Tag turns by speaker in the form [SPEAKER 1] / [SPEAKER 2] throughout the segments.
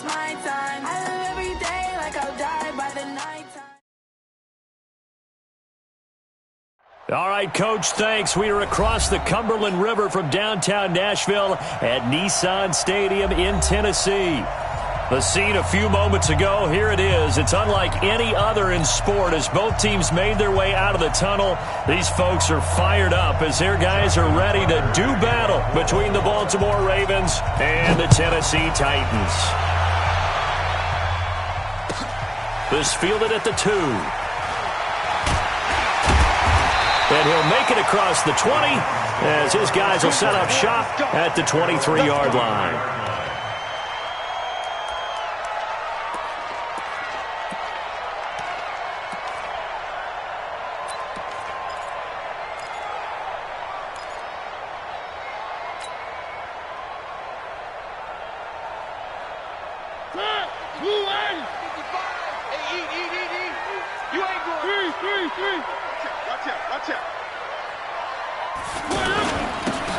[SPEAKER 1] my time. I live every day like I'll die by the night time.
[SPEAKER 2] All right, Coach, thanks. We are across the Cumberland River from downtown Nashville at Nissan Stadium in Tennessee. The scene a few moments ago, here it is. It's unlike any other in sport as both teams made their way out of the tunnel. These folks are fired up as their guys are ready to do battle between the Baltimore Ravens and the Tennessee Titans. This fielded at the 2. And he'll make it across the 20 as his guys will set up shop at the 23-yard line.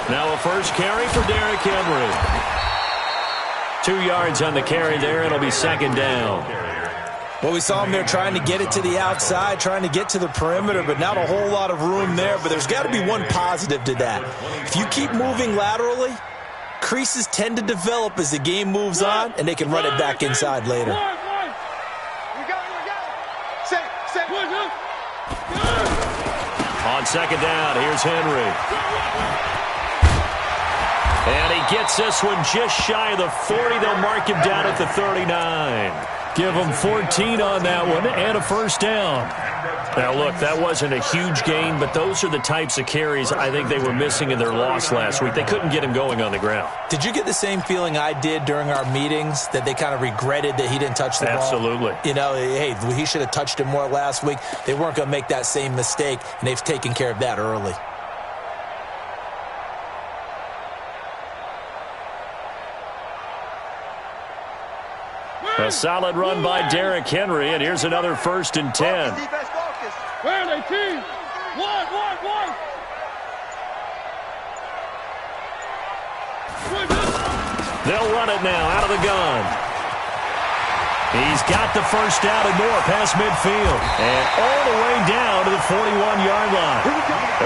[SPEAKER 2] Now a first carry for Derrick Henry. 2 yards on the carry there. It'll be second down.
[SPEAKER 3] Well, we saw him there trying to get it to the outside, trying to get to the perimeter, but not a whole lot of room there. But there's got to be one positive to that. If you keep moving laterally, creases tend to develop as the game moves on, and they can run it back inside later.
[SPEAKER 2] On second down, here's Henry. And he gets this one just shy of the 40. They'll mark him down at the 39. Give him 14 on that one and a first down. Now, look, that wasn't a huge gain, but those are the types of carries I think they were missing in their loss last week. They couldn't get him going on the ground.
[SPEAKER 3] Did you get the same feeling I did during our meetings, that they kind of regretted that he didn't touch the ball?
[SPEAKER 2] Absolutely.
[SPEAKER 3] You know, hey, he should have touched it more last week. They weren't going to make that same mistake, and they've taken care of that early.
[SPEAKER 2] A solid run by Derrick Henry, and here's another 1st and 10.
[SPEAKER 4] Where are they, team? One.
[SPEAKER 2] They'll run it now out of the gun. He's got the first down and more past midfield. And all the way down to the 41-yard line.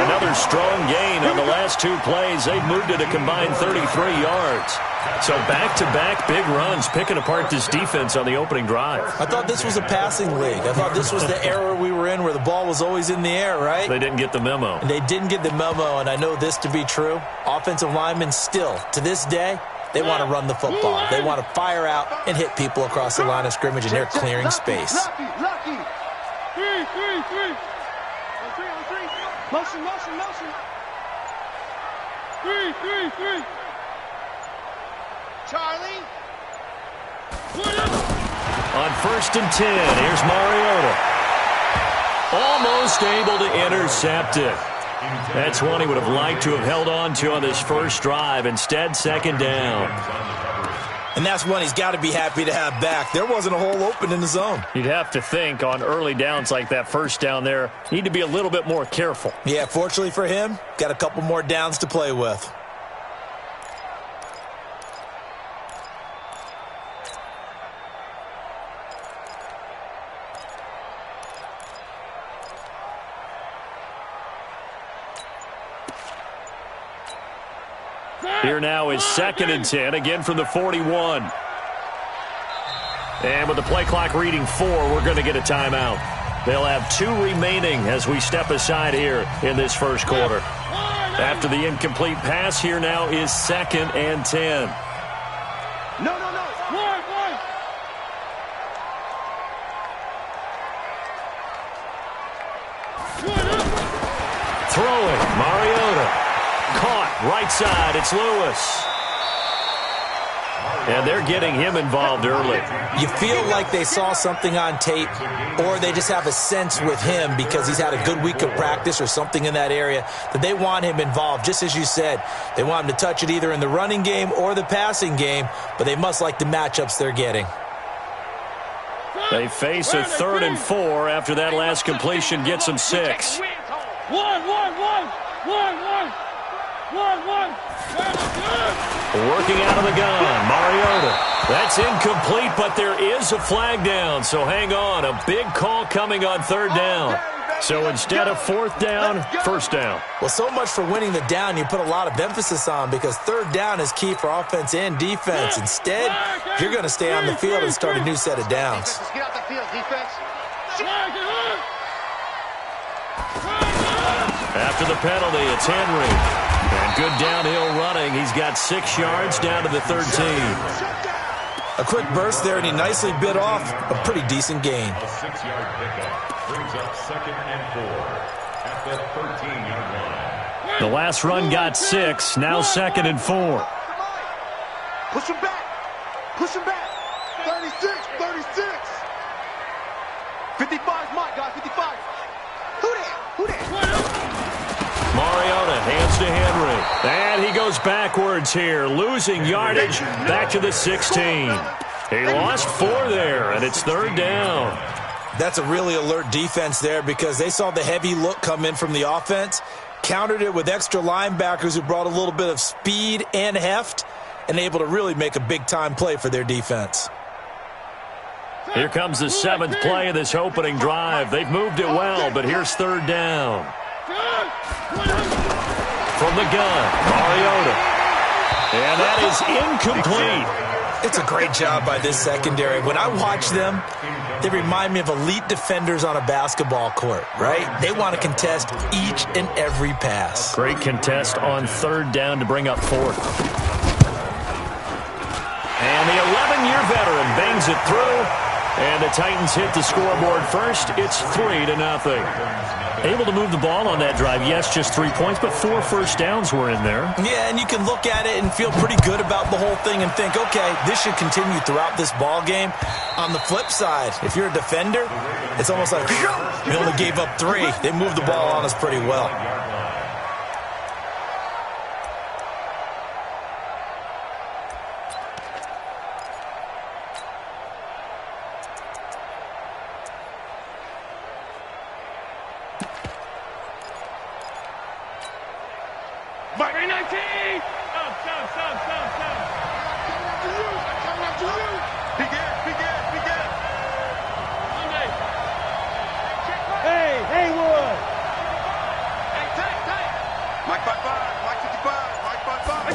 [SPEAKER 2] Another strong gain on the last 2 plays. They've moved it a combined 33 yards. So back-to-back big runs, picking apart this defense on the opening drive.
[SPEAKER 3] I thought this was a passing league. I thought this was the era we were in where the ball was always in the air, right?
[SPEAKER 2] They didn't get the memo.
[SPEAKER 3] And they didn't get the memo, and I know this to be true. Offensive linemen still, to this day, they want to run the football. They want to fire out and hit people across the line of scrimmage, and they're clearing space.
[SPEAKER 4] Three. Motion. 3. Charlie.
[SPEAKER 2] On 1st and 10, here's Mariota. Almost able to intercept it. That's one he would have liked to have held on to on this first drive. Instead, second down.
[SPEAKER 3] And that's one he's got to be happy to have back. There wasn't a hole open in the zone.
[SPEAKER 2] You'd have to think on early downs like that first down there, need to be a little bit more careful.
[SPEAKER 3] Yeah, fortunately for him, got a couple more downs to play with.
[SPEAKER 2] Here now is 2nd and 10, again from the 41. And with the play clock reading 4, we're going to get a timeout. They'll have 2 remaining as we step aside here in this first quarter. After the incomplete pass, here now is 2nd and 10.
[SPEAKER 4] No. One.
[SPEAKER 2] Throwing, Mariota. Caught, right side, it's Lewis. And they're getting him involved early.
[SPEAKER 3] You feel like they saw something on tape, or they just have a sense with him because he's had a good week of practice or something in that area that they want him involved. Just as you said, they want him to touch it either in the running game or the passing game, but they must like the matchups they're getting.
[SPEAKER 2] They face a 3rd and 4 after that last completion gets them 6.
[SPEAKER 4] One.
[SPEAKER 2] Working out of the gun, Mariota. That's incomplete, but there is a flag down, so hang on. A big call coming on third down. So instead of fourth down, first down.
[SPEAKER 3] Well, so much for winning the down you put a lot of emphasis on, because third down is key for offense and defense. Instead, you're going to stay on the field and start a new set of downs.
[SPEAKER 4] Get out the field, defense.
[SPEAKER 2] After the penalty, it's Henry. And good downhill running. He's got 6 yards down to the 13.
[SPEAKER 3] A quick burst there, and he nicely bit off a pretty decent gain.
[SPEAKER 5] A 6-yard pickup brings up 2nd and 4 at the 13-yard line.
[SPEAKER 2] The last run got 6, now 2nd and 4.
[SPEAKER 4] Push him back. Push him back. 36, 36. 55 Mike, guys, 55. Who that?
[SPEAKER 2] Mariota hands to Henry. And he goes backwards here, losing yardage back to the 16. He lost 4 there, and it's third down.
[SPEAKER 3] That's a really alert defense there, because they saw the heavy look come in from the offense, countered it with extra linebackers who brought a little bit of speed and heft, and able to really make a big-time play for their defense.
[SPEAKER 2] Here comes the 7th play of this opening drive. They've moved it well, but here's third down. From the gun, Mariota. And that is incomplete.
[SPEAKER 3] It's a great job by this secondary. When I watch them, they remind me of elite defenders on a basketball court, right? They want to contest each and every pass.
[SPEAKER 2] Great contest on third down to bring up fourth. And the 11-year veteran bangs it through. And the Titans hit the scoreboard first. It's 3-0. Able to move the ball on that drive. Yes, just 3 points, but 4 first downs were in there.
[SPEAKER 3] Yeah, and you can look at it and feel pretty good about the whole thing and think, okay, this should continue throughout this ball game. On the flip side, if you're a defender, it's almost like we only gave up 3. They moved the ball on us pretty well.
[SPEAKER 4] Mike, 19! Stop. Begin. Hey, Haywood! Hey, take. Mike 55, Mike 55, Mike 55.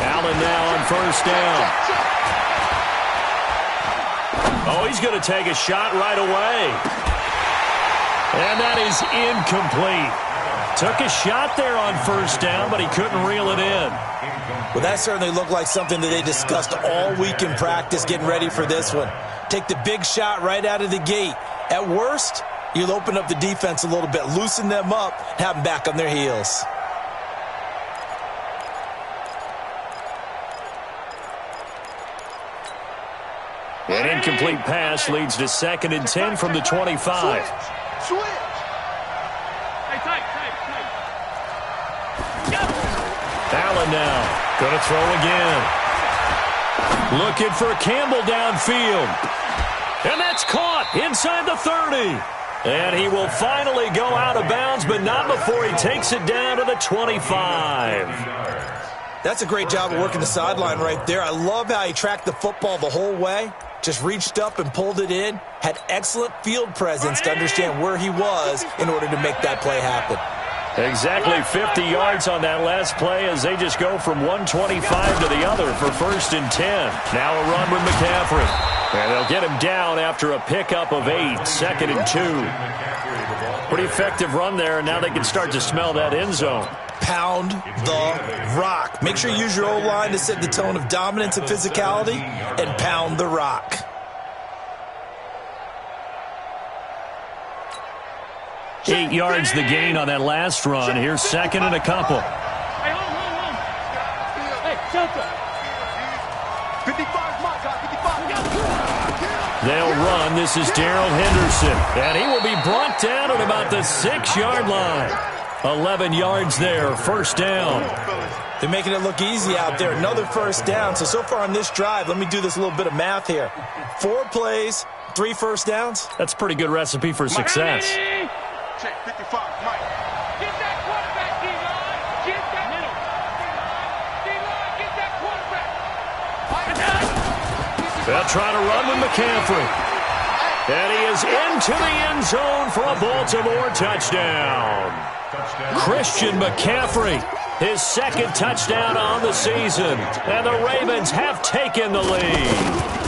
[SPEAKER 2] Allen now on first down. Oh, he's going to take a shot right away. And that is incomplete. Took a shot there on first down, but he couldn't reel it in.
[SPEAKER 3] Well, that certainly looked like something that they discussed all week in practice getting ready for this one. Take the big shot right out of the gate. At worst, you'll open up the defense a little bit, loosen them up, have them back on their heels.
[SPEAKER 2] An incomplete pass leads to 2nd and 10 from the 25.
[SPEAKER 4] Switch.
[SPEAKER 2] Allen now going to throw again. Looking for Campbell downfield. And that's caught inside the 30. And he will finally go out of bounds, but not before he takes it down to the 25.
[SPEAKER 3] That's a great job of working the sideline right there. I love how he tracked the football the whole way. Just reached up and pulled it in. Had excellent field presence to understand where he was in order to make that play happen.
[SPEAKER 2] Exactly 50 yards on that last play as they just go from 125 to the other for 1st and 10. Now a run with McCaffrey. And they'll get him down after a pickup of 8, 2nd and 2. Pretty effective run there, and now they can start to smell that end zone.
[SPEAKER 3] Pound the rock. Make sure you use your O-line to set the tone of dominance and physicality, and pound the rock.
[SPEAKER 2] Eight yards the gain on that last run. Here's 2nd and a couple.
[SPEAKER 4] Hey, hold. Hey, shelter. 55 Mike, 55.
[SPEAKER 2] They'll run. This is Darrell Henderson. And he will be brought down at about the 6-yard line. 11 yards there, 1st down.
[SPEAKER 3] They're making it look easy out there. Another 1st down. So far on this drive, let me do this little bit of math here. 4 plays, 3 first downs.
[SPEAKER 2] That's a pretty good recipe for success.
[SPEAKER 4] Check 55, Mike. Get that quarterback, D-line. Get that middle. D-line, get that quarterback.
[SPEAKER 2] They'll try to run with McCaffrey. And he is into the end zone for a Baltimore touchdown. Christian McCaffrey, his second touchdown on the season. And the Ravens have taken the lead.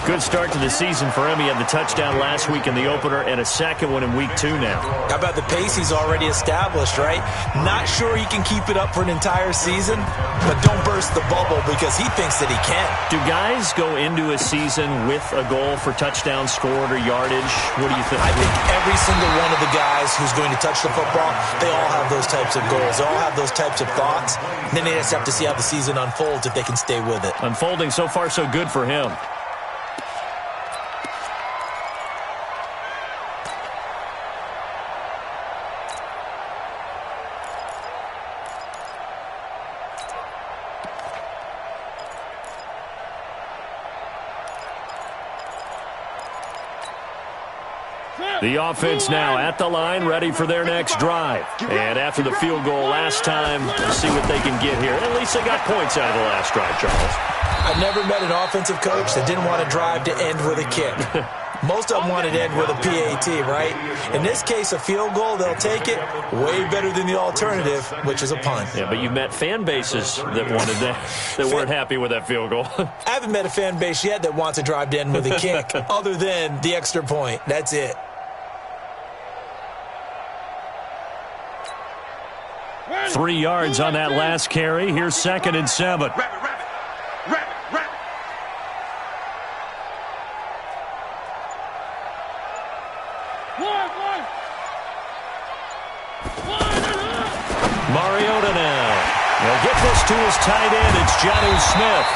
[SPEAKER 2] Good start to the season for him. He had the touchdown last week in the opener and a second one in week 2 now.
[SPEAKER 3] How about the pace he's already established, right? Not sure he can keep it up for an entire season, but don't burst the bubble because he thinks that he can.
[SPEAKER 2] Do guys go into a season with a goal for touchdown scored or yardage? What do you think?
[SPEAKER 3] I think every single one of the guys who's going to touch the football, they all have those types of goals. They all have those types of thoughts. And then they just have to see how the season unfolds if they can stay with it.
[SPEAKER 2] Unfolding so far so good for him. The offense now at the line, ready for their next drive. And after the field goal last time, we'll see what they can get here. At least they got points out of the last drive, Charles.
[SPEAKER 3] I've never met an offensive coach that didn't want to drive to end with a kick. Most of them wanted to end with a PAT, right? In this case, a field goal, they'll take it. Way better than the alternative, which is a punt.
[SPEAKER 2] Yeah, but you met fan bases that wanted that, that weren't happy with that field goal.
[SPEAKER 3] I haven't met a fan base yet that wants to drive to end with a kick, other than the extra point. That's it.
[SPEAKER 2] Three yards on that last carry. Here's 2nd and 7. Mariota now. They'll get this to his tight end. It's Jonnu Smith.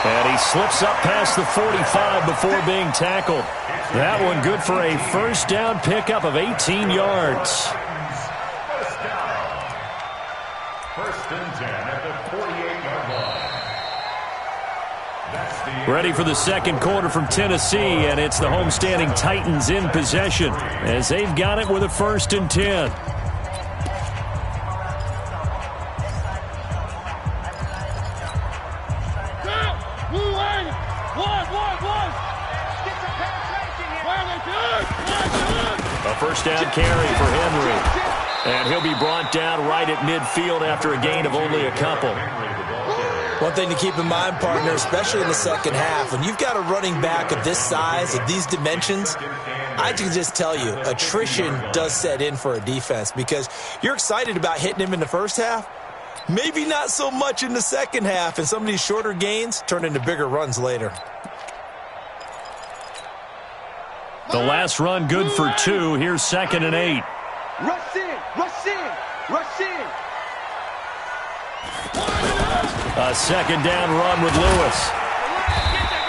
[SPEAKER 2] And he slips up past the 45 before being tackled. That one good for a first down pickup of 18 yards.
[SPEAKER 5] First and 10 at the 48-yard line.
[SPEAKER 2] Ready for the second quarter from Tennessee, and it's the homestanding Titans in possession as they've got it with a 1st and 10. A first down carry for Henry. And he'll be brought down right at midfield after a gain of only a couple.
[SPEAKER 3] One thing to keep in mind, partner, especially in the second half, when you've got a running back of this size, of these dimensions, I can just tell you, attrition does set in for a defense because you're excited about hitting him in the first half. Maybe not so much in the second half, and some of these shorter gains turn into bigger runs later.
[SPEAKER 2] The last run good for 2. Here's 2nd and 8.
[SPEAKER 4] Rush in, rush in, rush in.
[SPEAKER 2] A second down run with Lewis.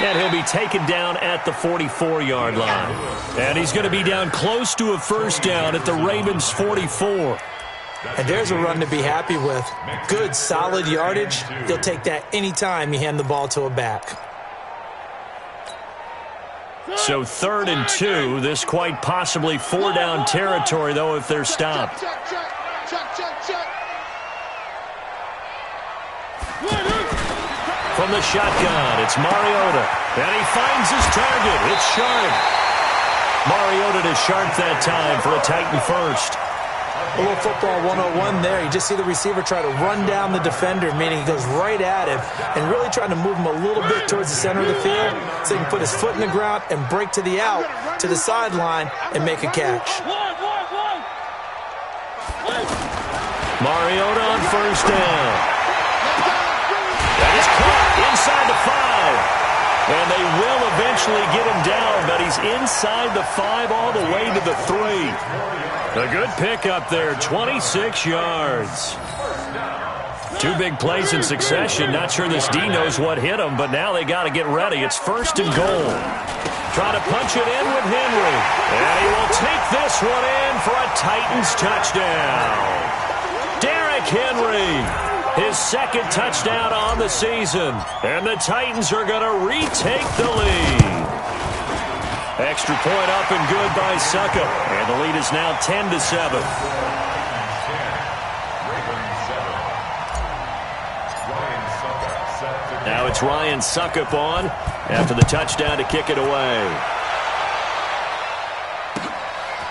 [SPEAKER 2] And he'll be taken down at the 44-yard line. And he's going to be down close to a first down at the Ravens' 44.
[SPEAKER 3] And there's a run to be happy with. Good, solid yardage. You'll take that anytime you hand the ball to a back.
[SPEAKER 2] So 3rd and 2. This quite possibly 4-down territory, though, if they're stopped.
[SPEAKER 4] Check.
[SPEAKER 2] From the shotgun, it's Mariota. And he finds his target. It's Sharp. Mariota to Sharp that time for a Titan first.
[SPEAKER 3] A little football 101 there. You just see the receiver try to run down the defender, meaning he goes right at him and really trying to move him a little bit towards the center of the field so he can put his foot in the ground and break to the out, to the sideline, and make a catch.
[SPEAKER 2] Mariota on first down. That is caught inside the 5. And they will eventually get him down, but he's inside the 5 all the way to the 3. A good pickup there, 26 yards. 2 big plays in succession. Not sure this D knows what hit him, but now they got to get ready. It's 1st and goal. Trying to punch it in with Henry. And he will take this one in for a Titans touchdown. Derrick Henry, his 2nd touchdown on the season. And the Titans are going to retake the lead. Extra point up and good by Succop. And the lead is now 10-7. Now it's Ryan Succop on. after the touchdown to kick it away.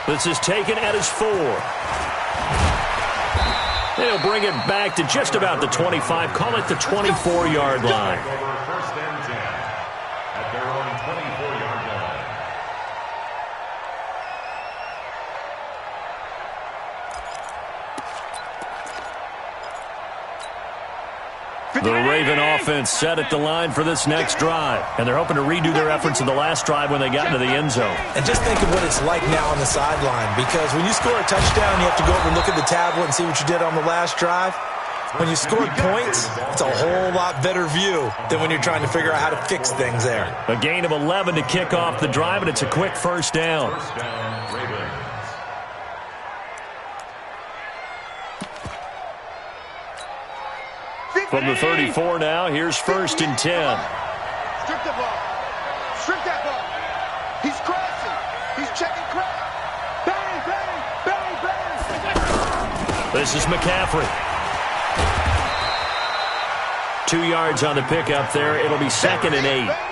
[SPEAKER 2] This is taken at his 4. They'll bring it back to just about the 25. Call it the 24-yard line.
[SPEAKER 5] First and 10 at their own 24-yard line.
[SPEAKER 2] The Raven offense set at the line for this next drive. And they're hoping to redo their efforts in the last drive when they got into the end zone.
[SPEAKER 3] And just think of what it's like now on the sideline, because when you score a touchdown, you have to go over and look at the tablet and see what you did on the last drive. When you scored points, it's a whole lot better view than when you're trying to figure out how to fix things there.
[SPEAKER 2] A gain of 11 to kick off the drive, and it's a quick first down.
[SPEAKER 5] First down, Ravens.
[SPEAKER 2] From the 34 now, here's first and 10.
[SPEAKER 4] Strip the ball. Strip that ball. He's crashing. He's checking crash. Bang, bang, bang, bang.
[SPEAKER 2] This is McCaffrey. 2 yards on the pickup there. It'll be second and 8.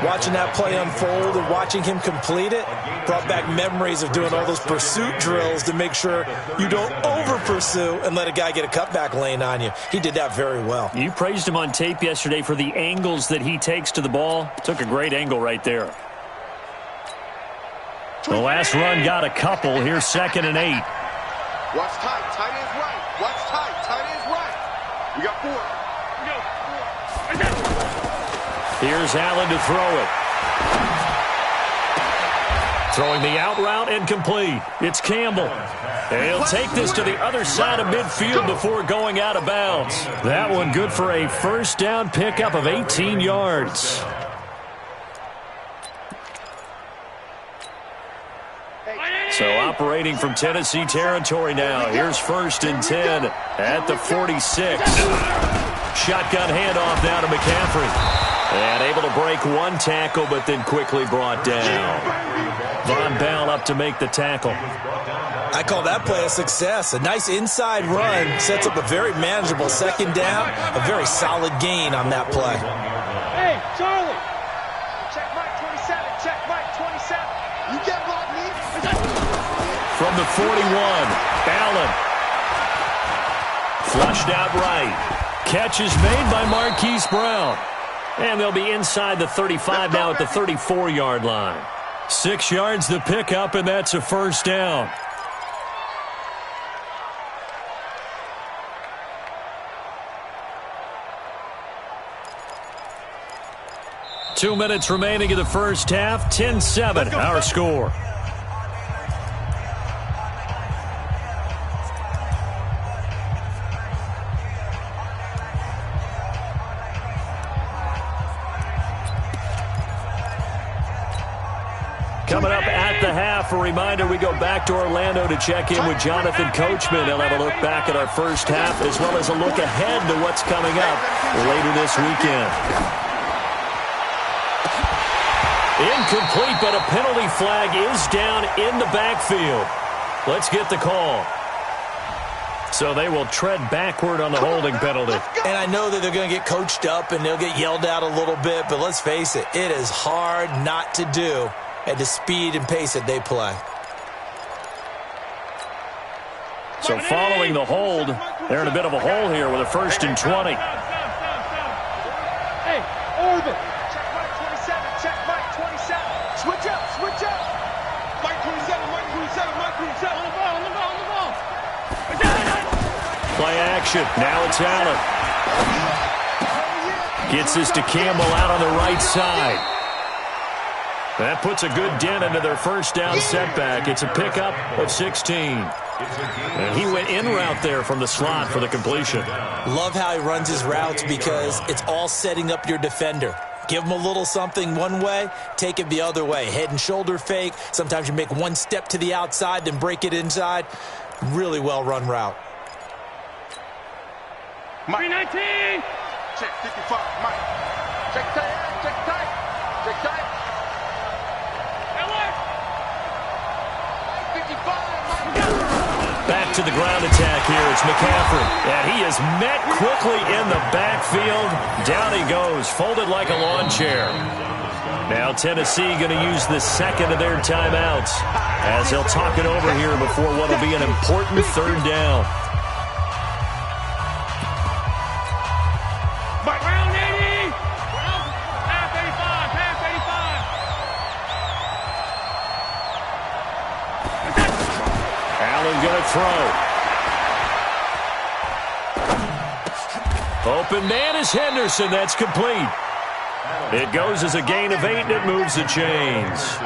[SPEAKER 3] Watching that play unfold and watching him complete it brought back memories of doing all those pursuit drills to make sure you don't over-pursue and let a guy get a cutback lane on you. He did that very well.
[SPEAKER 2] You praised him on tape yesterday for the angles that he takes to the ball. Took a great angle right there. The last run got a couple. Here's second and 8.
[SPEAKER 4] Watch tight. Tight ends right. Watch tight. Tight ends right. We got 4.
[SPEAKER 2] Here's Allen to throw it. Throwing the out route and complete. It's Campbell. And he'll take this to the other side of midfield before going out of bounds. That one good for a first down pickup of 18 yards. So operating from Tennessee territory now. Here's first and 10 at the 46. Shotgun handoff now to McCaffrey. And able to break one tackle, but then quickly brought down. Von Bell up to make the tackle.
[SPEAKER 3] I call that play a success. A nice inside run sets up a very manageable second down. A very solid gain on that play.
[SPEAKER 4] Hey, Charlie. Check Mike 27. Check Mike 27. You get blocked me.
[SPEAKER 2] From the 41, Allen. Flushed out right. Catch is made by Marquise Brown. And they'll be inside the 35 now at the 34-yard line. 6 yards the pickup, and that's a first down. Two minutes remaining in the first half. 10-7, our score. Coming up at the half, a reminder, we go back to Orlando to check in with Jonathan Coachman. He'll have a look back at our first half as well as a look ahead to what's coming up later this weekend. Incomplete, but a penalty flag is down in the backfield. Let's get the call. So they will tread backward on the holding penalty.
[SPEAKER 3] And I know that they're going to get coached up and they'll get yelled at a little bit, but let's face it, it is hard not to do at the speed and pace that they play.
[SPEAKER 2] So following the hold, they're in a bit of a hole here with a first and 20.
[SPEAKER 4] Hey, Orvin. Check Mike 27. Check Mike 27. Switch up. Switch up. Mike 27. Mike 27. Mike 27. On the ball. On the ball. On the ball.
[SPEAKER 2] Play action. Now it's Allen. Gets this to Campbell out on the right side. That puts a good dent into their first down setback. It's a pickup of 16. And he went in route there from the slot for the completion.
[SPEAKER 3] Love how he runs his routes because it's all setting up your defender. Give him a little something one way, take it the other way. Head and shoulder fake. Sometimes you make one step to the outside, then break it inside. Really well-run route.
[SPEAKER 4] Mike 319. Check 55. Mike. Check tight. Check tight. Check tight.
[SPEAKER 2] to the ground attack here. It's McCaffrey. And he is met quickly in the backfield. Down he goes, folded like a lawn chair. Now Tennessee going to use the second of their timeouts as they'll talk it over here before what will be an important third down.
[SPEAKER 4] Round 80! Half 85! Half 85!
[SPEAKER 2] Allen going to throw. Open man is Henderson. That's complete. It goes as a gain of 8, and it moves the chains.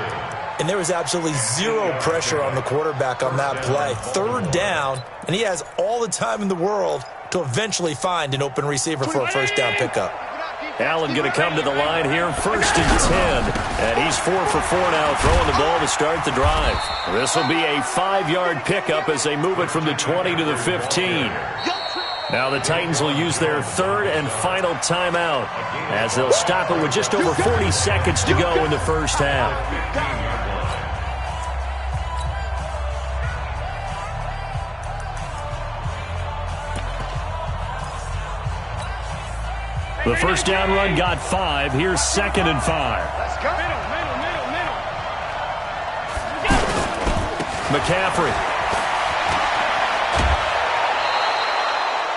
[SPEAKER 3] And there was absolutely zero pressure on the quarterback on that play. Third down, and he has all the time in the world to eventually find an open receiver for a first down pickup.
[SPEAKER 2] Allen going to come to the line here, 1st and 10. And he's 4 for 4 now, throwing the ball to start the drive. This will be a 5-yard pickup as they move it from the 20 to the 15. Now the Titans will use their third and final timeout as they'll stop it with just over 40 seconds to go in the first half. The first down run got 5. Here's 2nd and 5. McCaffrey.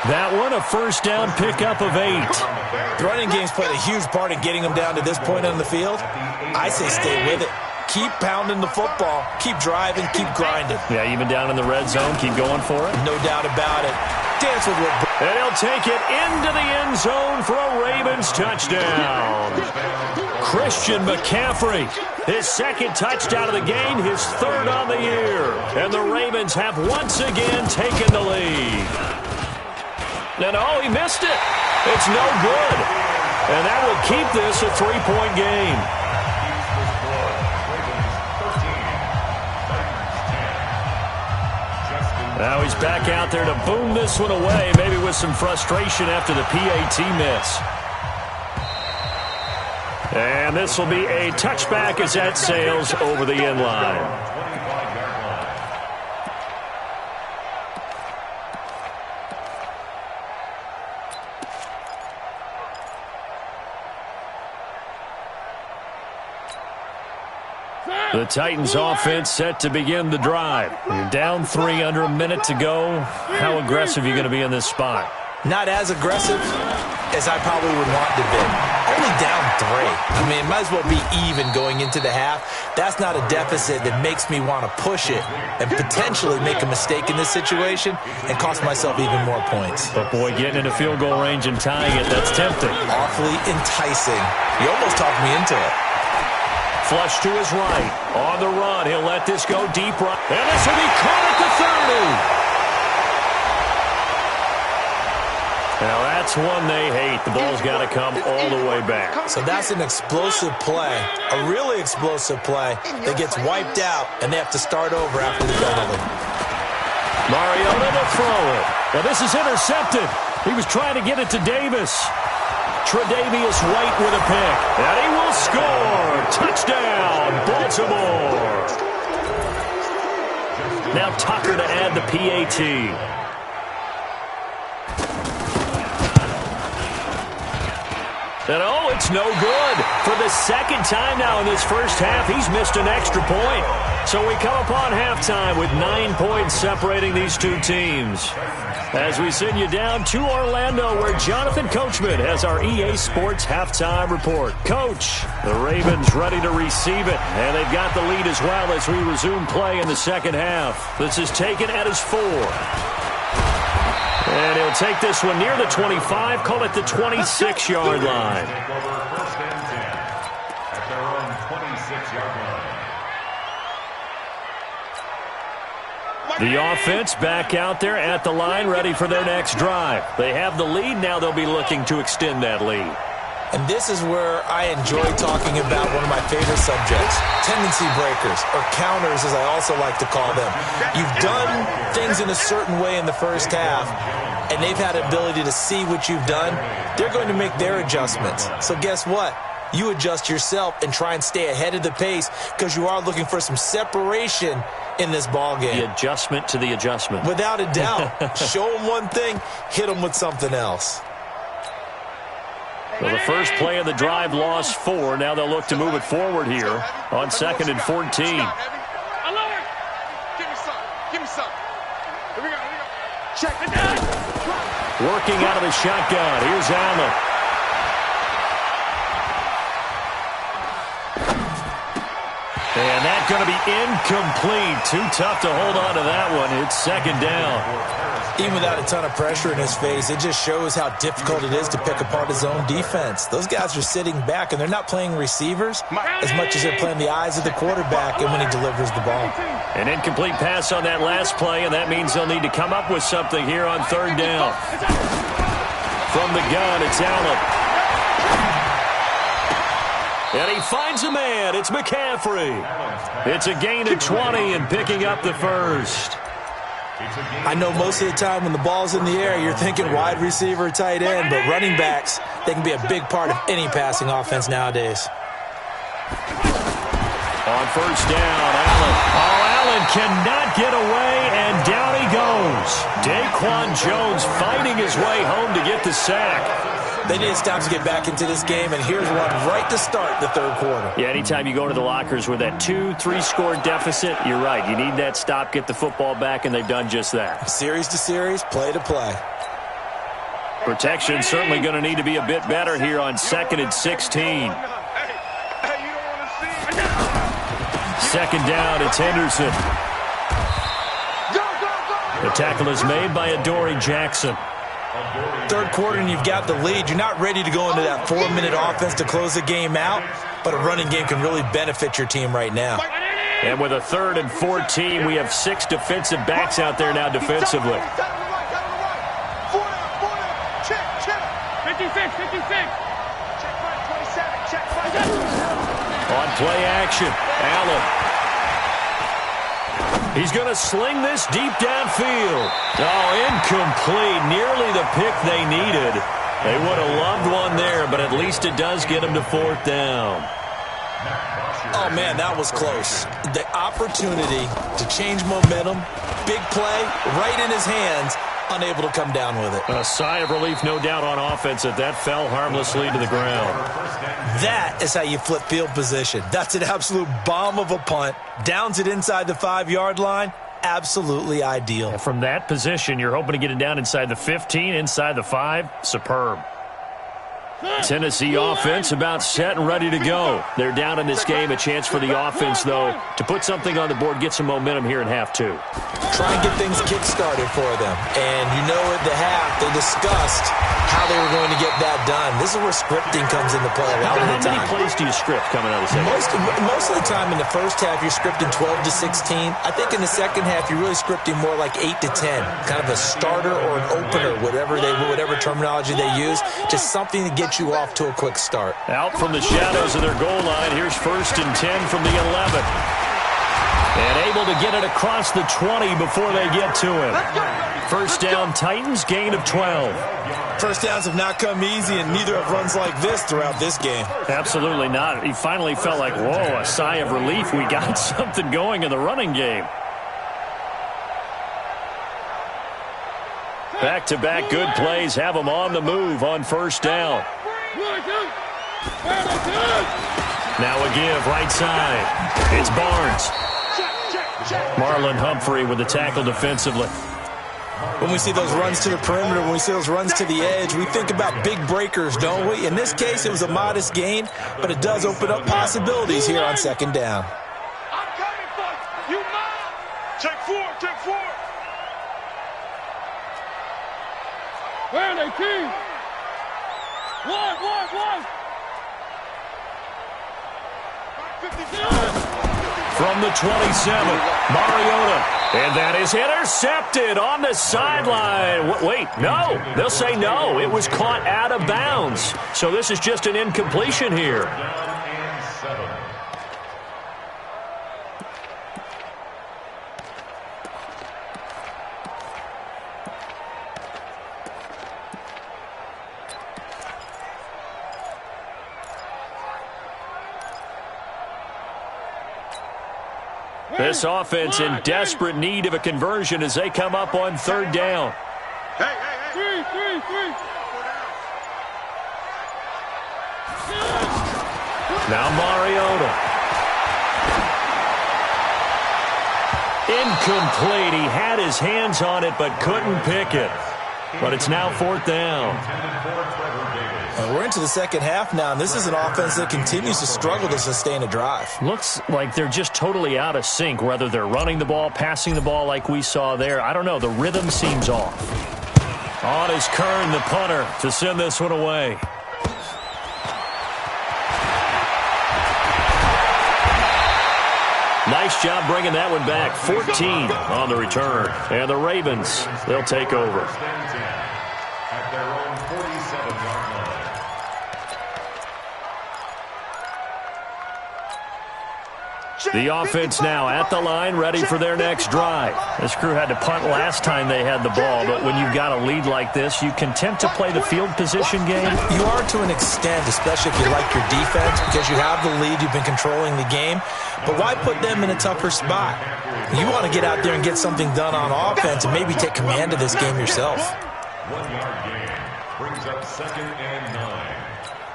[SPEAKER 2] That one, a first down pickup of 8.
[SPEAKER 3] The running game's played a huge part in getting them down to this point on the field. I say stay with it. Keep pounding the football. Keep driving. Keep grinding.
[SPEAKER 2] Yeah, even down in the red zone, keep going for it.
[SPEAKER 3] No doubt about it. Dance with what...
[SPEAKER 2] And he'll take it into the end zone for a Ravens touchdown. Christian McCaffrey, his 2nd touchdown of the game, his 3rd on the year. And the Ravens have once again taken the lead. And oh, he missed it. It's no good. And that will keep this a 3-point game. Now he's back out there to boom this one away, maybe with some frustration after the PAT miss. And this will be a touchback as that sails over the end line. The Titans offense set to begin the drive. You're down 3, under a minute to go. How aggressive are you going to be in this spot?
[SPEAKER 3] Not as aggressive as I probably would want to be. Only down 3. I mean, it might as well be even going into the half. That's not a deficit that makes me want to push it and potentially make a mistake in this situation and cost myself even more points.
[SPEAKER 2] But, boy, getting into field goal range and tying it, that's tempting.
[SPEAKER 3] Awfully enticing. You almost talked me into it.
[SPEAKER 2] Flush to his right. On the run, he'll let this go deep right. And this will be caught at the 30. Now that's one they hate. The ball's got to come all the way back.
[SPEAKER 3] So that's an explosive play, a really explosive play that gets wiped out, and they have to start over after the penalty.
[SPEAKER 2] Mariota to throw it. Now this is intercepted. He was trying to get it to Davis. Tre'Davious White with a pick. And he will score. Touchdown, Baltimore. Now Tucker to add the PAT. And oh, it's no good. For the 2nd time now in this first half, he's missed an extra point. So we come upon halftime with 9 points separating these two teams. As we send you down to Orlando, where Jonathan Coachman has our EA Sports halftime report. Coach, the Ravens ready to receive it, and they've got the lead as well as we resume play in the second half. This is taken at his 4. And he'll take this one near the 25, call it the 26-yard line.
[SPEAKER 5] First and 10 at their own 26-yard line.
[SPEAKER 2] The offense back out there at the line, ready for their next drive. They have the lead. Now they'll be looking to extend that lead.
[SPEAKER 3] And this is where I enjoy talking about one of my favorite subjects, tendency breakers, or counters as I also like to call them. You've done things in a certain way in the first half, and they've had the ability to see what you've done. They're going to make their adjustments. So guess what? you adjust yourself and try and stay ahead of the pace because you are looking for some separation in this ball game.
[SPEAKER 2] The adjustment to the adjustment.
[SPEAKER 3] Without a doubt. Show them one thing, hit them with something else.
[SPEAKER 2] Well, the first play of the drive lost 4. Now they'll look to move it forward here on 2nd and 14.
[SPEAKER 4] Give me some. Give me some. Here we go. Check it out.
[SPEAKER 2] Working out of the shotgun. Here's Allen. And that's going to be incomplete. Too tough to hold on to that one. It's 2nd down.
[SPEAKER 3] Even without a ton of pressure in his face, it just shows how difficult it is to pick apart his own defense. Those guys are sitting back, and they're not playing receivers as much as they're playing the eyes of the quarterback and when he delivers the ball.
[SPEAKER 2] An incomplete pass on that last play, and that means they'll need to come up with something here on 3rd down. From the gun, it's Allen. And he finds a man. It's McCaffrey. It's a gain of 20 and picking up the first.
[SPEAKER 3] I know most of the time when the ball's in the air, you're thinking wide receiver, tight end, but running backs, they can be a big part of any passing offense nowadays.
[SPEAKER 2] On 1st down, Allen. Oh, Allen cannot get away, and down he goes. Daquan Jones fighting his way home to get the sack.
[SPEAKER 3] They need to stop to get back into this game, and here's one right to start the 3rd quarter.
[SPEAKER 2] Yeah, anytime you go to the lockers with that 2-3 score deficit, you're right. You need that stop, get the football back, and they've done just that.
[SPEAKER 3] Series to series, play to play.
[SPEAKER 2] Protection certainly going to need to be a bit better here on 2nd and 16. 2nd down, it's Henderson. The tackle is made by Adoree Jackson.
[SPEAKER 3] 3rd quarter and you've got the lead. You're not ready to go into that 4-minute offense to close the game out, but a running game can really benefit your team right now.
[SPEAKER 2] And with a 3rd and 14, we have 6 defensive backs out there now defensively.
[SPEAKER 4] 56.
[SPEAKER 2] On play action, Allen. He's going to sling this deep downfield. Oh, incomplete. Nearly the pick they needed. They would have loved one there, but at least it does get them to 4th down.
[SPEAKER 3] Oh, man, that was close. The opportunity to change momentum, big play, right in his hands, unable to come down with it.
[SPEAKER 2] A sigh of relief, no doubt, on offense that fell harmlessly to the ground.
[SPEAKER 3] That is how you flip field position. That's an absolute bomb of a punt. Downs it inside the 5-yard line. Absolutely ideal.
[SPEAKER 2] And from that position, you're hoping to get it down inside the 15, inside the 5. Superb. Tennessee offense about set and ready to go. They're down in this game. A chance for the offense, though, to put something on the board, get some momentum here in half 2.
[SPEAKER 3] Try and get things kick-started for them. And you know at the half, they discussed how they were going to get that done. This is where scripting comes into play a lot of the time.
[SPEAKER 2] How many plays do you script coming out of the second?
[SPEAKER 3] Most of the time in the first half, you're scripting 12 to 16. I think in the second half, you're really scripting more like 8 to 10. Kind of a starter or an opener, whatever terminology they use. Just something to get you off to a quick start.
[SPEAKER 2] Out from the shadows of their goal line. Here's 1st and 10 from the 11. And able to get it across the 20 before they get to him. 1st down, Titans, gain of 12.
[SPEAKER 3] First downs have not come easy, and neither have runs like this throughout this game.
[SPEAKER 2] Absolutely not. He finally felt like, whoa, a sigh of relief. We got something going in the running game. Back-to-back good plays have them on the move on 1st down. Now a give, right side. It's Barnes. Marlon Humphrey with the tackle defensively.
[SPEAKER 3] When we see those runs to the perimeter, when we see those runs to the edge, we think about big breakers, don't we? In this case, it was a modest gain, but it does open up possibilities here on 2nd down.
[SPEAKER 4] I'm coming for you. You mine. Check 4. Where are they, King? One. 57.
[SPEAKER 2] From the 27, Mariota. And that is intercepted on the sideline. Wait, no. They'll say no. It was caught out of bounds. So this is just an incompletion here. This offense in desperate need of a conversion as they come up on third down.
[SPEAKER 4] Hey. Three.
[SPEAKER 2] Now Mariota. Incomplete. He had his hands on it but couldn't pick it. But it's now fourth down.
[SPEAKER 3] We're into the second half now, and this is an offense that continues to struggle to sustain a drive.
[SPEAKER 2] Looks like they're just totally out of sync, whether they're running the ball, passing the ball like we saw there. I don't know. The rhythm seems off. On is Kern, the punter, to send this one away. Nice job bringing that one back. 14 on the return. And the Ravens, they'll take over.
[SPEAKER 5] At their own 47-yard line.
[SPEAKER 2] The offense now at the line, ready for their next drive. This crew had to punt last time they had the ball, but when you've got a lead like this, you content to play the field position game?
[SPEAKER 3] You are to an extent, especially if you like your defense, because you have the lead, you've been controlling the game. But why put them in a tougher spot? You want to get out there and get something done on offense and maybe take command of this game yourself.
[SPEAKER 5] 1 yard gain brings up 2nd and 9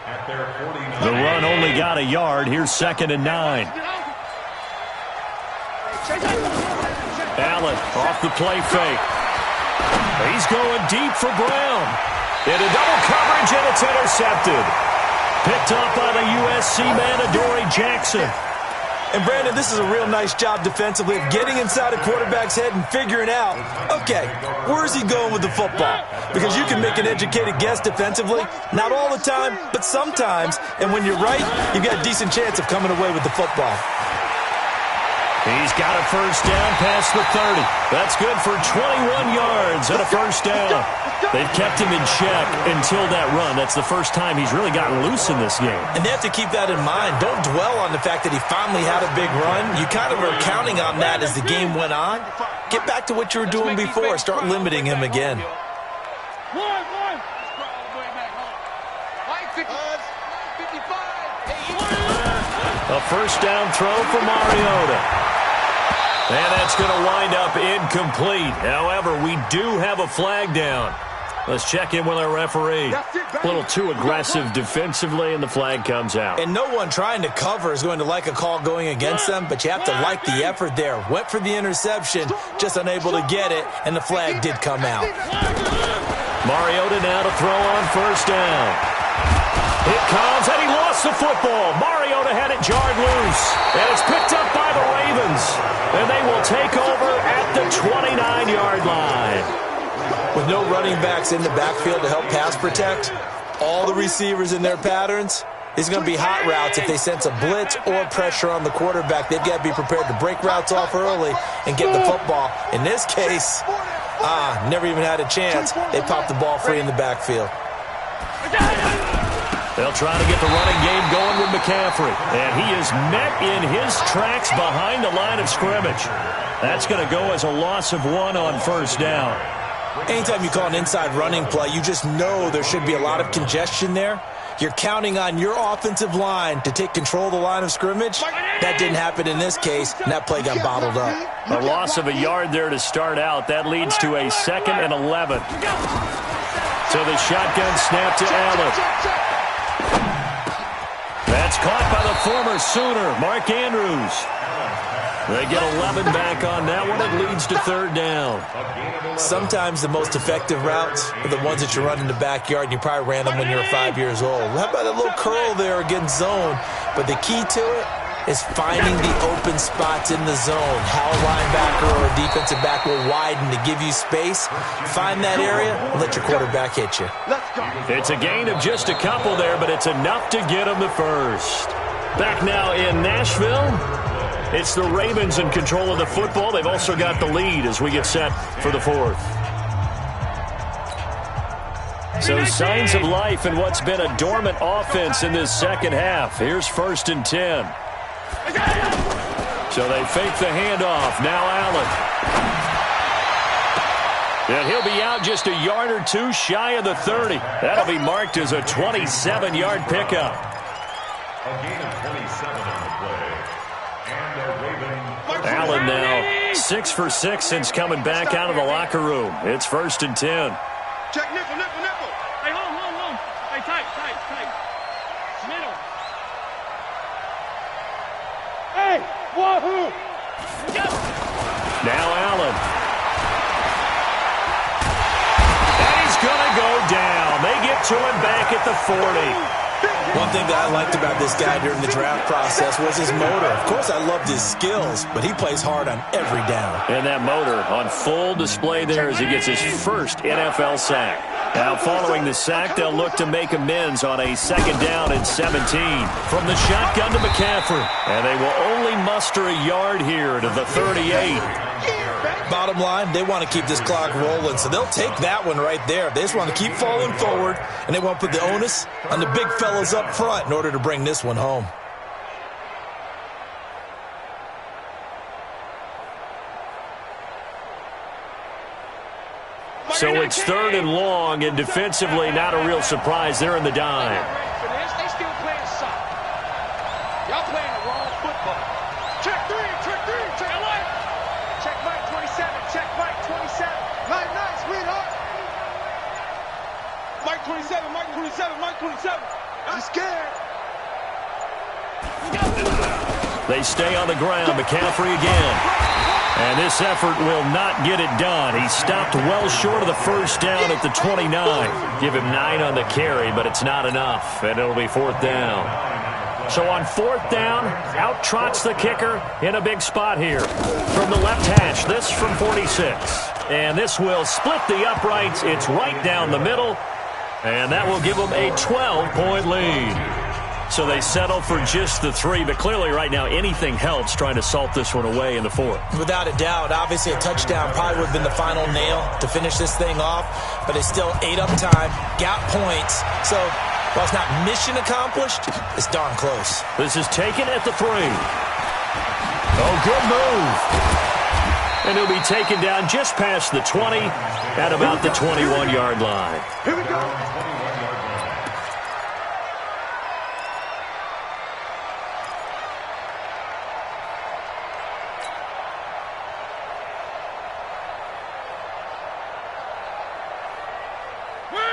[SPEAKER 5] at their 49.
[SPEAKER 2] The run only got a yard. Here's 2nd and 9. Allen off the play fake. He's going deep for Brown. Into double coverage, and it's intercepted. Picked up by the USC man, Adoree Jackson.
[SPEAKER 3] And, Brandon, this is a real nice job defensively of getting inside a quarterback's head and figuring out, okay, where's he going with the football? Because you can make an educated guess defensively, not all the time, but sometimes. And when you're right, you've got a decent chance of coming away with the football.
[SPEAKER 2] He's got a first down past the 30. That's good for 21 yards and a first down. They've kept him in check until that run. That's the first time he's really gotten loose in this game.
[SPEAKER 3] And they have to keep that in mind. Don't dwell on the fact that he finally had a big run. You kind of are counting on that as the game went on. Get back to what you were doing before. Start limiting him again.
[SPEAKER 2] A first down throw for Mariota. And that's going to wind up incomplete. However, we do have a flag down. Let's check in with our referee. A little too aggressive defensively, and the flag comes out.
[SPEAKER 3] And no one trying to cover is going to like a call going against them, but you have to like the effort there. Went for the interception, just unable to get it, and the flag did come out.
[SPEAKER 2] Mariota now to throw on first down. It comes, and he lost the football. Mariota had it jarred loose, and it's picked up by the Ravens. And they will take over at the 29-yard line.
[SPEAKER 3] With no running backs in the backfield to help pass protect, all the receivers in their patterns, it's going to be hot routes if they sense a blitz or pressure on the quarterback. They've got to be prepared to break routes off early and get the football. In this case, never even had a chance. They popped the ball free in the backfield.
[SPEAKER 2] They'll try to get the running game going with McCaffrey. And he is met in his tracks behind the line of scrimmage. That's going to go as a loss of 1 on first down.
[SPEAKER 3] Anytime you call an inside running play, you just know there should be a lot of congestion there. You're counting on your offensive line to take control of the line of scrimmage. That didn't happen in this case, and that play got bottled up.
[SPEAKER 2] A loss of a yard there to start out. That leads to a 2nd and 11. So the shotgun snap to Allen. That's caught by the former Sooner, Mark Andrews. They get 11 back on that one. It leads to third down.
[SPEAKER 3] Sometimes the most effective routes are the ones that you run in the backyard, and you probably ran them when you were 5 years old. How about a little curl there against zone? But the key to it is finding the open spots in the zone. How a linebacker or a defensive back will widen to give you space. Find that area and let your quarterback hit you.
[SPEAKER 2] It's a gain of just a couple there, but it's enough to get them the first. Back now in Nashville. It's the Ravens in control of the football. They've also got the lead as we get set for the fourth. So signs of life in what's been a dormant offense in this second half. Here's 1st and 10. So they fake the handoff. Now Allen. And he'll be out just a yard or two shy of the 30. That'll be marked as a 27-yard pickup.
[SPEAKER 5] A gain of 27 on the play. And a Raven.
[SPEAKER 2] Allen now 6 for 6 since coming back out of the locker room. It's 1st and 10.
[SPEAKER 4] Check nickel, nickel, nickel.
[SPEAKER 6] Hey, hold. Hey, tight. Middle.
[SPEAKER 4] Hey, wahoo!
[SPEAKER 2] Now Allen. And he's going to go down. They get to him back at the 40.
[SPEAKER 3] One thing that I liked about this guy during the draft process was his motor. Of course, I loved his skills, but he plays hard on every down.
[SPEAKER 2] And that motor on full display there as he gets his first NFL sack. Now, following the sack, they'll look to make amends on a 2nd down and 17. From the shotgun to McCaffrey. And they will only muster a yard here to the 38.
[SPEAKER 3] Bottom line, they want to keep this clock rolling, so they'll take that one right there. They just want to keep falling forward, and they want to put the onus on the big fellas up front in order to bring this one home.
[SPEAKER 2] So it's 3rd and long, and defensively not a real surprise. They're in the dime.
[SPEAKER 6] They still playing soft. Y'all playing the wrong football.
[SPEAKER 4] Check three, check Mike. Check Mike 27, check Mike 27. Night, sweetheart. Mike 27. I'm scared.
[SPEAKER 2] They stay on the ground. McCaffrey again. And this effort will not get it done. He stopped well short of the 1st down at the 29. Give him 9 on the carry, but it's not enough. And it'll be 4th down. So on 4th down, out trots the kicker in a big spot here. From the left hash, this from 46. And this will split the uprights. It's right down the middle. And that will give them a 12-point lead. So they settle for just the 3, but clearly right now anything helps trying to salt this one away in the 4th.
[SPEAKER 3] Without a doubt, obviously a touchdown probably would have been the final nail to finish this thing off, but it's still 8 up time, got points. So while it's not mission accomplished, it's darn close.
[SPEAKER 2] This is taken at the 3. Oh, good move. And he'll be taken down just past the 20 at about the 21-yard line.
[SPEAKER 4] Here we go.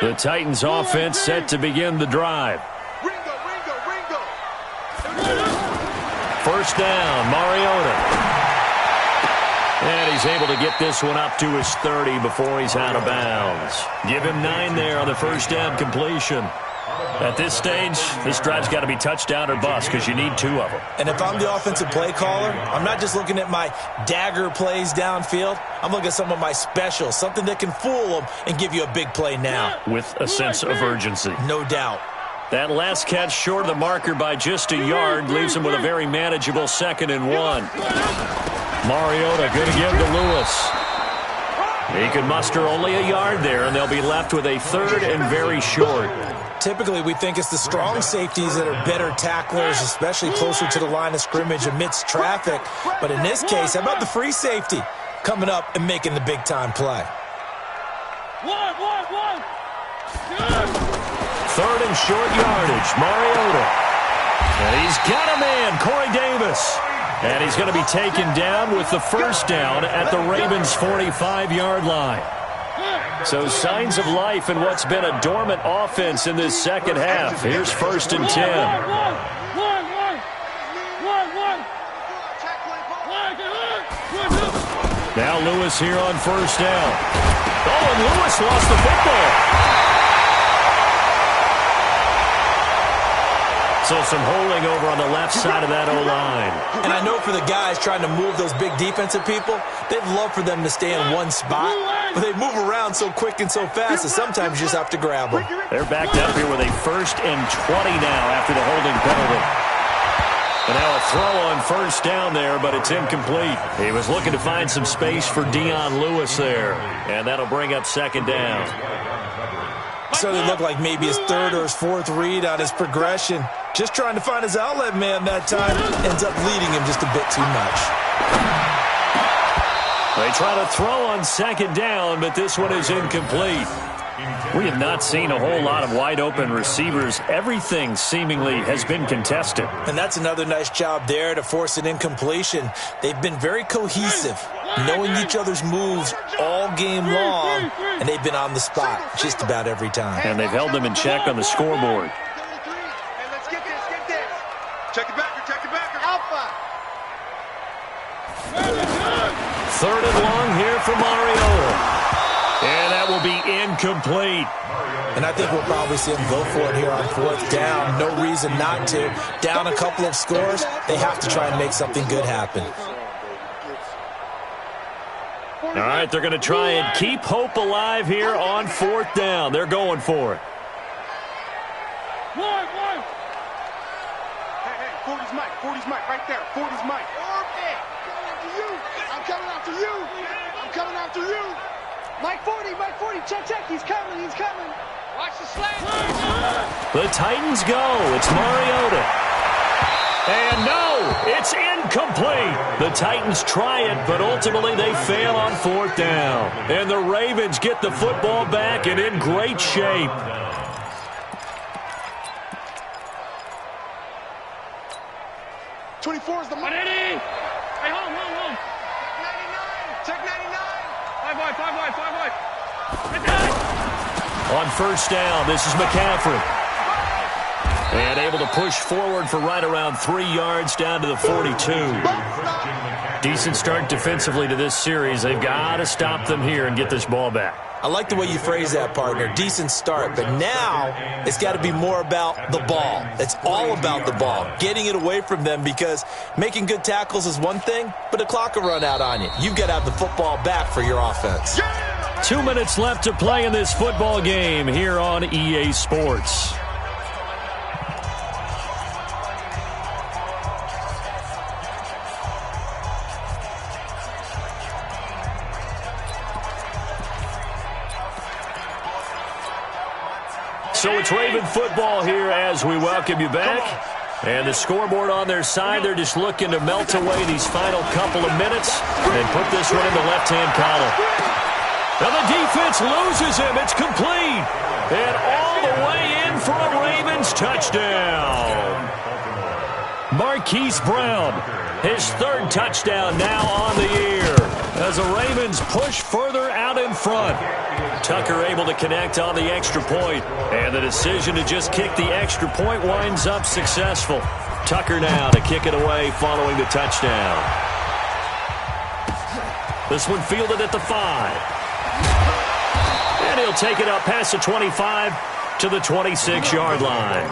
[SPEAKER 2] The Titans offense set to begin the drive.
[SPEAKER 4] Ringo.
[SPEAKER 2] 1st down, Mariota. And he's able to get this one up to his 30 before he's out of bounds. Give him 9 there on the 1st down completion. At this stage, this drive's got to be touchdown or bust because you need 2 of them.
[SPEAKER 3] And if I'm the offensive play caller, I'm not just looking at my dagger plays downfield. I'm looking at some of my specials, something that can fool them and give you a big play now.
[SPEAKER 2] With a sense of urgency.
[SPEAKER 3] No doubt.
[SPEAKER 2] That last catch short of the marker by just a yard leaves him with a very manageable 2nd and 1. Mariota good again to Lewis. He can muster only a yard there, and they'll be left with a 3rd and very short.
[SPEAKER 3] Typically, we think it's the strong safeties that are better tacklers, especially closer to the line of scrimmage amidst traffic. But in this case, how about the free safety coming up and making the big-time play?
[SPEAKER 2] 3rd and short yardage, Mariota. And he's got a man, Corey Davis. And he's going to be taken down with the 1st down at the Ravens' 45-yard line. So signs of life in what's been a dormant offense in this 2nd half. Here's 1st and 10. Now Lewis here on 1st down. Oh, and Lewis lost the football. So some holding over on the left side of that O-line.
[SPEAKER 3] And I know for the guys trying to move those big defensive people, they'd love for them to stay in one spot, but they move around so quick and so fast that sometimes you just have to grab them.
[SPEAKER 2] They're backed up here with a 1st and 20 now after the holding penalty. And now a throw on 1st down there, but it's incomplete. He was looking to find some space for Dion Lewis there, and that'll bring up 2nd down.
[SPEAKER 3] So they look like maybe his 3rd or his 4th read on his progression. Just trying to find his outlet man that time. Ends up leading him just a bit too much.
[SPEAKER 2] They try to throw on 2nd down, but this one is incomplete. We have not seen a whole lot of wide-open receivers. Everything seemingly has been contested.
[SPEAKER 3] And that's another nice job there to force an incompletion. They've been very cohesive, knowing each other's moves all game long, and they've been on the spot just about every time.
[SPEAKER 2] And they've held them in check on the scoreboard.
[SPEAKER 4] Hey, let's get this. Check it back. Alpha.
[SPEAKER 2] Third and long here for Mariota. And that will be incomplete.
[SPEAKER 3] And I think we'll probably see them go for it here on fourth down. No reason not to. Down a couple of scores, they have to try and make something good happen.
[SPEAKER 2] All right, they're going to try and keep hope alive here on fourth down. They're going for it.
[SPEAKER 4] Hey, 40's Mike, right there. 40's Mike. I'm coming after you. Mike 40, check, he's coming.
[SPEAKER 6] Watch the slant.
[SPEAKER 2] The Titans go. It's Mariota. And no, it's incomplete. The Titans try it, but ultimately they fail on fourth down. And the Ravens get the football back and in great shape.
[SPEAKER 4] '24's the money.
[SPEAKER 6] Hey, home.
[SPEAKER 4] Check 99.
[SPEAKER 6] Five wide.
[SPEAKER 2] On first down, this is McCaffrey. And able to push forward for right around 3 yards down to the 42. Decent start defensively to this series. They've got to stop them here and get this ball back.
[SPEAKER 3] I like the way you phrase that, partner. Decent start, but now it's got to be more about the ball. It's all about the ball, getting it away from them, because making good tackles is one thing, but the clock will run out on you. You've got to have the football back for your offense.
[SPEAKER 2] 2 minutes left to play in this football game here on EA Sports. So it's Raven football here as we welcome you back. And the scoreboard on their side, they're just looking to melt away these final couple of minutes and put this one in the left-hand column. Now the defense loses him. It's complete. And all the way in for a Ravens touchdown. Marquise Brown, his third touchdown now on the year as the Ravens push further out in front. Tucker able to connect on the extra point, and the decision to just kick the extra point winds up successful. Tucker now to kick it away following the touchdown. This one fielded at the 5. And he'll take it up past the 25 to the 26-yard line.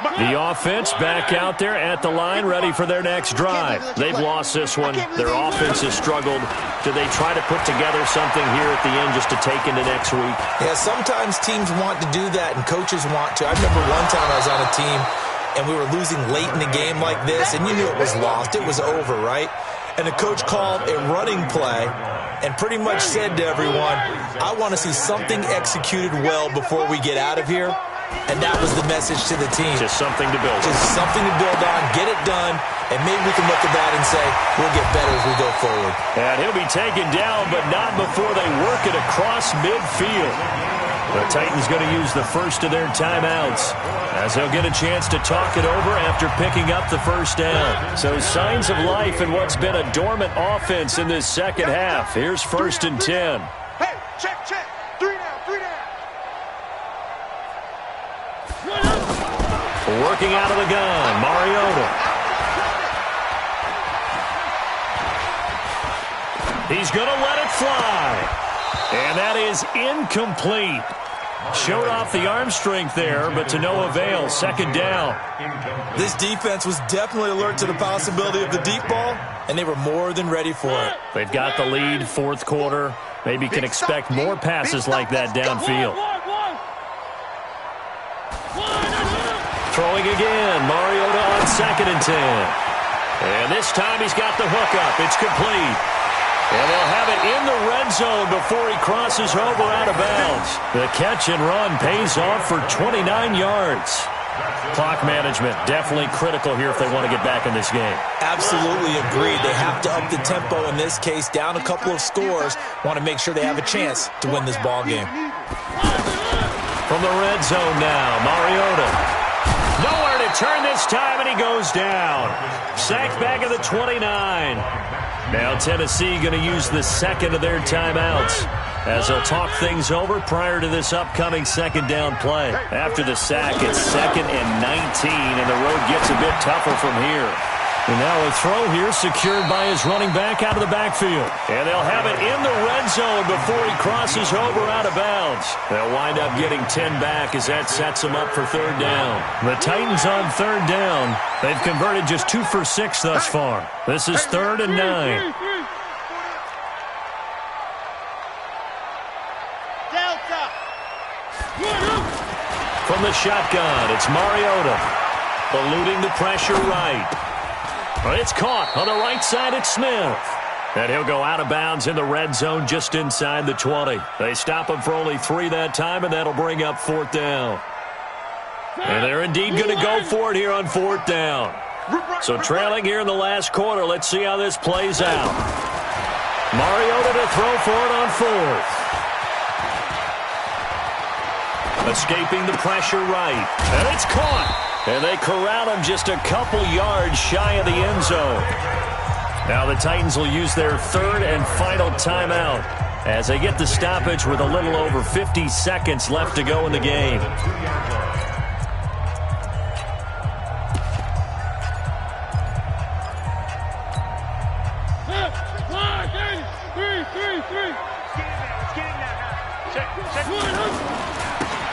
[SPEAKER 2] The offense back out there at the line, ready for their next drive. They've lost this one. Their offense has struggled. Do they try to put together something here at the end just to take into next week?
[SPEAKER 3] Yeah, sometimes teams want to do that, and coaches want to. I remember one time I was on a team, and we were losing late in the game like this, and you knew it was lost. It was over, right? And the coach called a running play and pretty much said to everyone, I want to see something executed well before we get out of here. And that was the message to the team.
[SPEAKER 2] Just something to build on.
[SPEAKER 3] Just something to build on, get it done, and maybe we can look at that and say, we'll get better as we go forward.
[SPEAKER 2] And he'll be taken down, but not before they work it across midfield. The Titans going to use the first of their timeouts as they'll get a chance to talk it over after picking up the first down. So signs of life in what's been a dormant offense in this second half. Here's 1st and 10.
[SPEAKER 4] Hey, check. 3 down.
[SPEAKER 2] Working out of the gun, Mariota. He's going to let it fly. And that is incomplete. Showed off the arm strength there, but to no avail. Second down.
[SPEAKER 3] This defense was definitely alert to the possibility of the deep ball, and they were more than ready for it.
[SPEAKER 2] They've got the lead, fourth quarter. Maybe can expect more passes like that downfield. Throwing again, Mariota on 2nd and 10. And this time he's got the hook up. It's complete. And they'll have it in the red zone before he crosses over out of bounds. The catch and run pays off for 29 yards. Clock management, definitely critical here if they want to get back in this game.
[SPEAKER 3] Absolutely agreed. They have to up the tempo in this case, down a couple of scores. Want to make sure they have a chance to win this ball game.
[SPEAKER 2] From the red zone now, Mariota. Nowhere to turn this time, and he goes down. Sacked back at the 29. Now Tennessee going to use the second of their timeouts as they'll talk things over prior to this upcoming second down play. After the sack, it's 2nd and 19, and the road gets a bit tougher from here. And now a throw here secured by his running back out of the backfield. And they'll have it in the red zone before he crosses over out of bounds. They'll wind up getting 10 back as that sets them up for third down. The Titans on third down. They've converted just 2 for 6 thus far. This is 3rd and 9. From the shotgun, it's Mariota. Eluding the pressure right. It's caught on the right side. It's Smith. And he'll go out of bounds in the red zone just inside the 20. They stop him for only 3 that time, and that'll bring up 4th down. And they're indeed going to go for it here on 4th down. So trailing here in the last quarter, let's see how this plays out. Mariota to throw for it on 4th. Escaping the pressure right. And it's caught. And they corral him just a couple yards shy of the end zone. Now the Titans will use their 3rd and final timeout as they get the stoppage with a little over 50 seconds left to go in the game.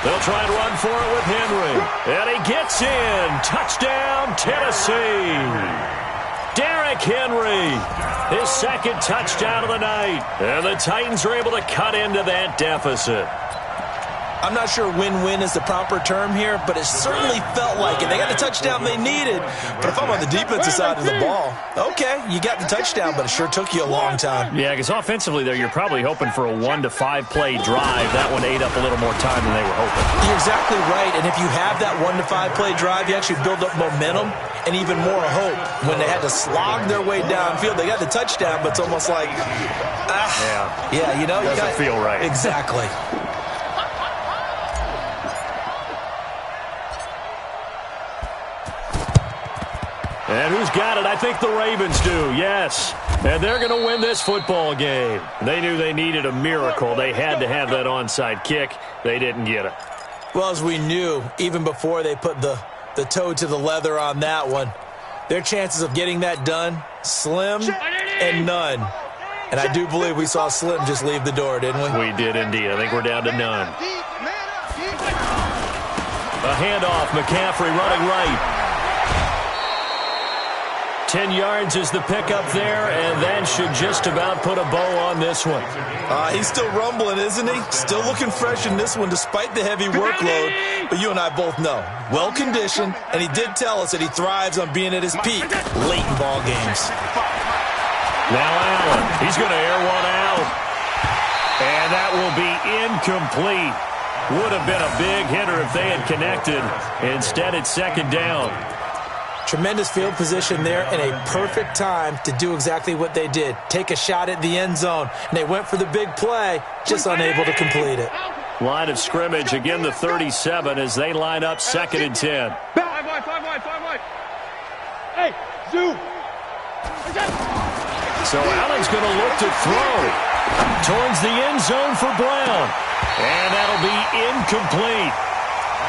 [SPEAKER 2] They'll try and run for it with Henry. And he gets in. Touchdown, Tennessee. Derrick Henry, his 2nd touchdown of the night. And the Titans are able to cut into that deficit.
[SPEAKER 3] I'm not sure win-win is the proper term here, but it certainly felt like it. They got the touchdown they needed. But if I'm on the defensive side of the ball, okay, you got the touchdown, but it sure took you a long time.
[SPEAKER 2] Yeah, because offensively there, you're probably hoping for a 1 to 5 play drive. That one ate up a little more time than they were hoping.
[SPEAKER 3] You're exactly right, and if you have that 1 to 5 play drive, you actually build up momentum and even more hope. When they had to slog their way downfield, they got the touchdown, but it's almost like, yeah, you know.
[SPEAKER 2] Doesn't feel right.
[SPEAKER 3] Exactly.
[SPEAKER 2] And who's got it? I think the Ravens do, yes. And they're going to win this football game. They knew they needed a miracle. They had to have that onside kick. They didn't get it.
[SPEAKER 3] Well, as we knew, even before they put the toe to the leather on that one, their chances of getting that done, slim and none. And I do believe we saw Slim just leave the door, didn't we?
[SPEAKER 2] We did indeed. I think we're down to none. A handoff, McCaffrey running right. 10 yards is the pickup there, and that should just about put a bow on this one.
[SPEAKER 3] He's still rumbling, isn't he? Still looking fresh in this one despite the heavy workload. But you and I both know, well-conditioned, and he did tell us that he thrives on being at his peak late in ball games.
[SPEAKER 2] Now Allen, he's going to air one out. And that will be incomplete. Would have been a big hitter if they had connected. Instead, it's 2nd down.
[SPEAKER 3] Tremendous field position there and a perfect time to do exactly what they did. Take a shot at the end zone. And they went for the big play, just unable to complete it.
[SPEAKER 2] Line of scrimmage, again the 37 as they line up 2nd and 10.
[SPEAKER 6] 5 wide. Hey, Zoo.
[SPEAKER 2] So Allen's going to look to throw towards the end zone for Brown. And that'll be incomplete.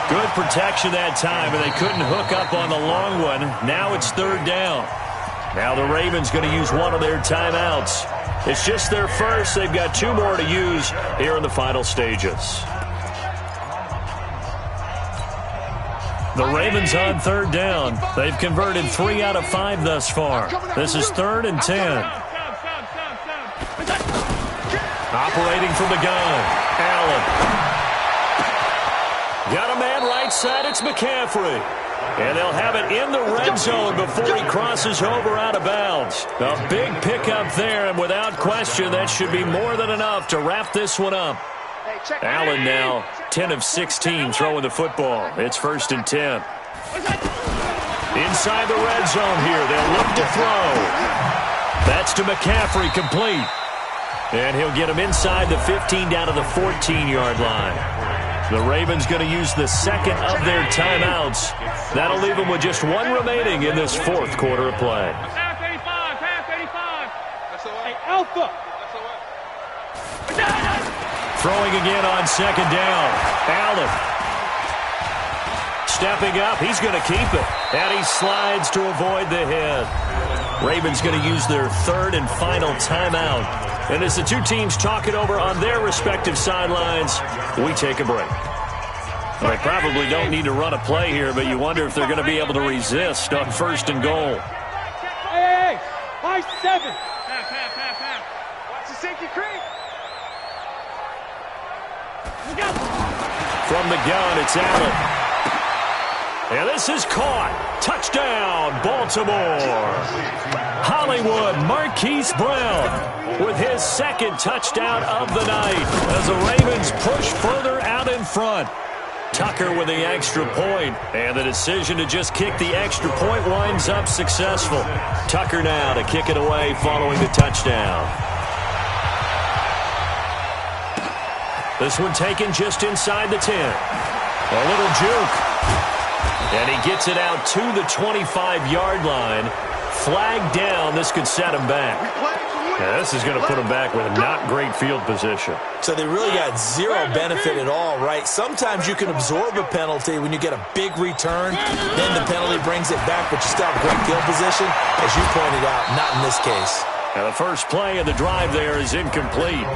[SPEAKER 2] Good protection that time, and they couldn't hook up on the long one. Now it's 3rd down. Now the Ravens going to use one of their timeouts. It's just their first. They've got 2 more to use here in the final stages. The Ravens on 3rd down. They've converted 3 out of 5 thus far. This is 3rd and 10. Operating from the gun, Allen. Got a man right side, it's McCaffrey. And they'll have it in the red zone before he crosses over out of bounds. A big pickup there, and without question, that should be more than enough to wrap this one up. Allen now 10 of 16 throwing the football. It's 1st and 10. Inside the red zone here. They'll look to throw. That's to McCaffrey, complete. And he'll get him inside the 15 down to the 14-yard line. The Ravens going to use the second of their timeouts. That'll leave them with just one remaining in this fourth quarter of play.
[SPEAKER 6] Pass 85, pass 85. Hey, Alpha.
[SPEAKER 2] Throwing again on second down. Allen. Stepping up, he's going to keep it. And he slides to avoid the hit. Ravens going to use their third and final timeout. And as the two teams talk it over on their respective sidelines, we take a break. They probably don't need to run a play here, but you wonder if they're going to be able to resist on first and goal.
[SPEAKER 6] Hey, high 7. Pass. Watch the sinky creek.
[SPEAKER 2] From the gun, it's Allen. And this is caught. Touchdown, Baltimore. Hollywood Marquise Brown with his second touchdown of the night as the Ravens push further out in front. Tucker with the extra point, and the decision to just kick the extra point winds up successful. Tucker now to kick it away following the touchdown. This one taken just inside the 10. A little juke. And he gets it out to the 25-yard line. Flag down. This could set him back. Yeah, this is going to put him back with not great field position.
[SPEAKER 3] So they really got zero benefit at all, right? Sometimes you can absorb a penalty when you get a big return. Then the penalty brings it back, but you still have great field position. As you pointed out, not in this case.
[SPEAKER 2] Now the first play of the drive there is incomplete.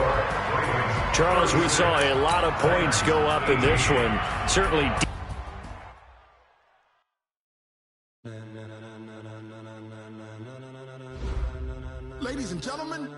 [SPEAKER 2] Charles, we saw a lot of points go up in this one. Certainly.
[SPEAKER 7] Ladies and gentlemen,